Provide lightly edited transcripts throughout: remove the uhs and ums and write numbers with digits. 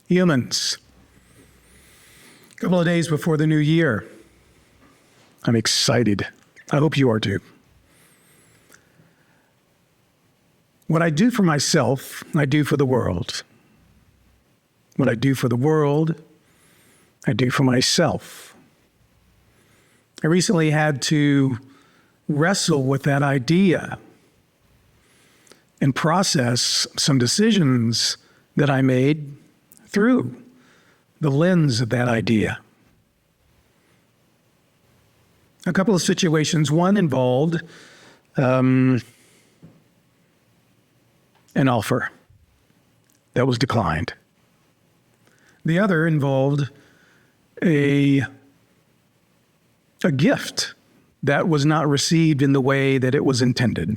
Humans, a couple of days before the new year. I'm excited. I hope you are too. What I do for myself, I do for the world. What I do for the world, I do for myself. I recently had to wrestle with that idea and process some decisions that I made through the lens of that idea. A couple of situations. One involved an offer that was declined. The other involved a gift that was not received in the way that it was intended.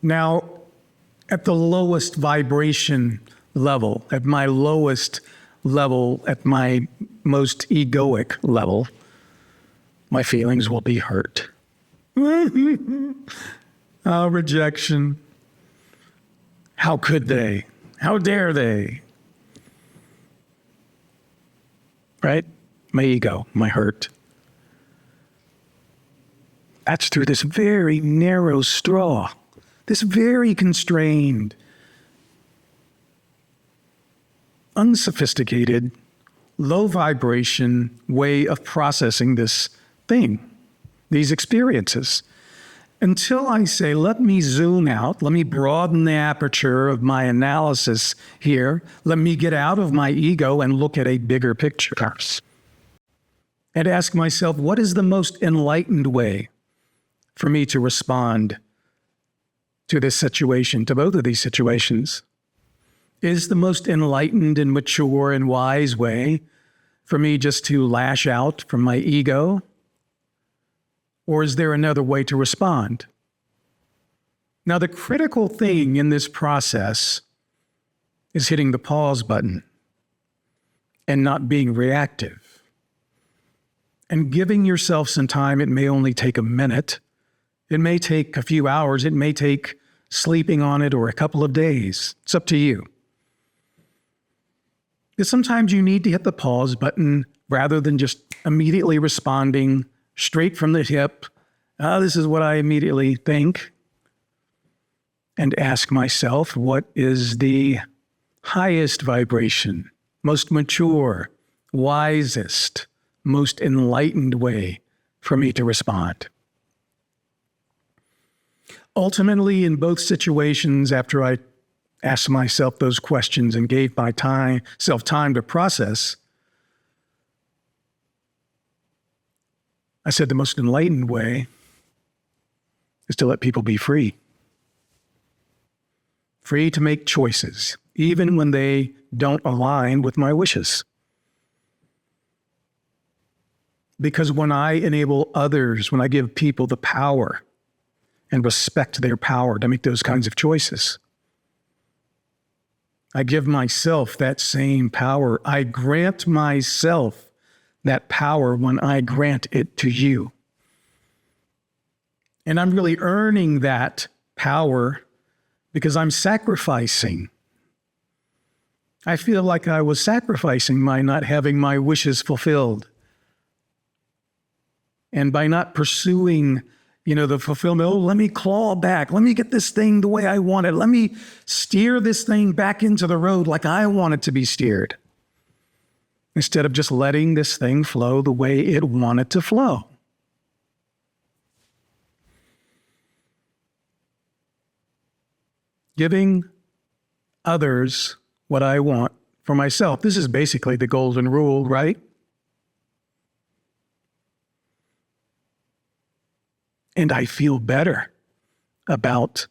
Now, at the lowest vibration level, at my lowest level, at my most egoic level, my feelings will be hurt. Oh, rejection. How could they? How dare they? Right? My ego, my hurt. That's through this very narrow straw, this very constrained, unsophisticated, low vibration way of processing this thing, these experiences. Until I say, let me zoom out, let me broaden the aperture of my analysis here, let me get out of my ego and look at a bigger picture. And ask myself, what is the most enlightened way for me to respond to this situation, to both of these situations? Is the most enlightened and mature and wise way for me just to lash out from my ego? Or is there another way to respond? Now, the critical thing in this process is hitting the pause button and not being reactive. And giving yourself some time. It may only take a minute. It may take a few hours. It may take sleeping on it or a couple of days. It's up to you. Because sometimes you need to hit the pause button rather than just immediately responding straight from the hip. This is what I immediately think. And ask myself, what is the highest vibration, most mature, wisest, most enlightened way for me to respond? Ultimately, in both situations, after I asked myself those questions and gave myself time to process, I said the most enlightened way is to let people be free. Free to make choices, even when they don't align with my wishes. Because when I enable others, when I give people the power and respect their power to make those kinds of choices, I give myself that same power. I grant myself that power when I grant it to you. And I'm really earning that power because I'm sacrificing. I feel like I was sacrificing by not having my wishes fulfilled. And by not pursuing, the fulfillment, let me claw back. Let me get this thing the way I want it. Let me steer this thing back into the road like I want it to be steered. Instead of just letting this thing flow the way it wanted to flow. Giving others what I want for myself. This is basically the golden rule, right? And I feel better about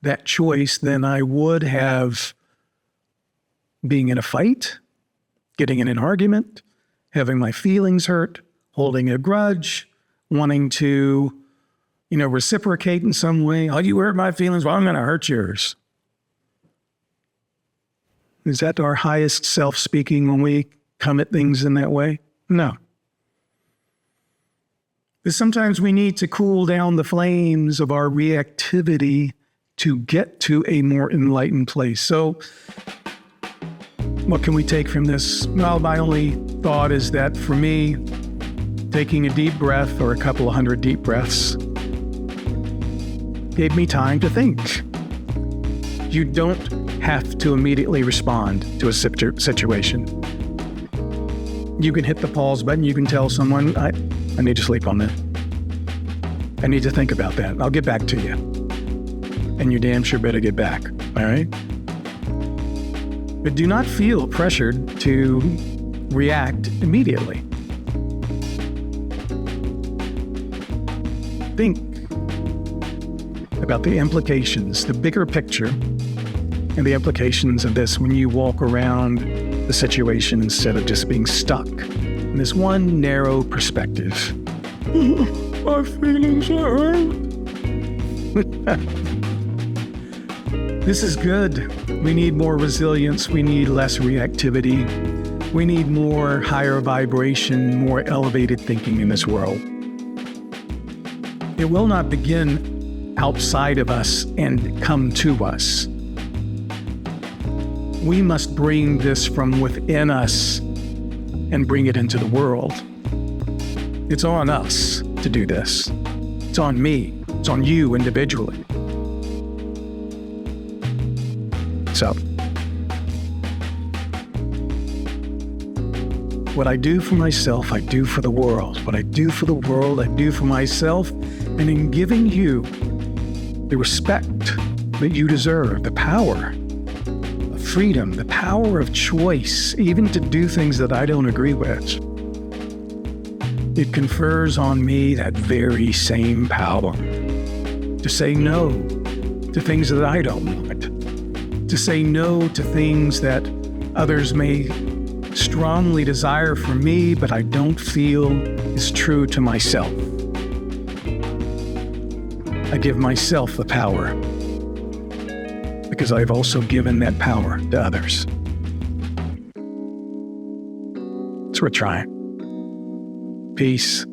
that choice than I would have being in a fight, getting in an argument, having my feelings hurt, holding a grudge, wanting to, reciprocate in some way. Oh, you hurt my feelings, well, I'm going to hurt yours. Is that our highest self speaking when we come at things in that way? No. Because sometimes we need to cool down the flames of our reactivity to get to a more enlightened place. So what can we take from this? Well, my only thought is that for me, taking a deep breath or a couple of hundred deep breaths gave me time to think. You don't have to immediately respond to a situation. You can hit the pause button. You can tell someone, I need to sleep on that. I need to think about that. I'll get back to you. And you damn sure better get back, all right? But do not feel pressured to react immediately. Think about the implications, the bigger picture, and the implications of this when you walk around the situation instead of just being stuck in this one narrow perspective. My feelings are hurt. This is good. We need more resilience. We need less reactivity. We need more higher vibration, more elevated thinking in this world. It will not begin outside of us and come to us. We must bring this from within us and bring it into the world. It's on us to do this. It's on me. It's on you individually. So, what I do for myself, I do for the world. What I do for the world, I do for myself. And in giving you the respect that you deserve, the power of freedom, the power of choice, even to do things that I don't agree with, it confers on me that very same power to say no to things that I don't want, to say no to things that others may strongly desire for me, but I don't feel is true to myself. I give myself the power because I've also given that power to others. So we're trying. Peace.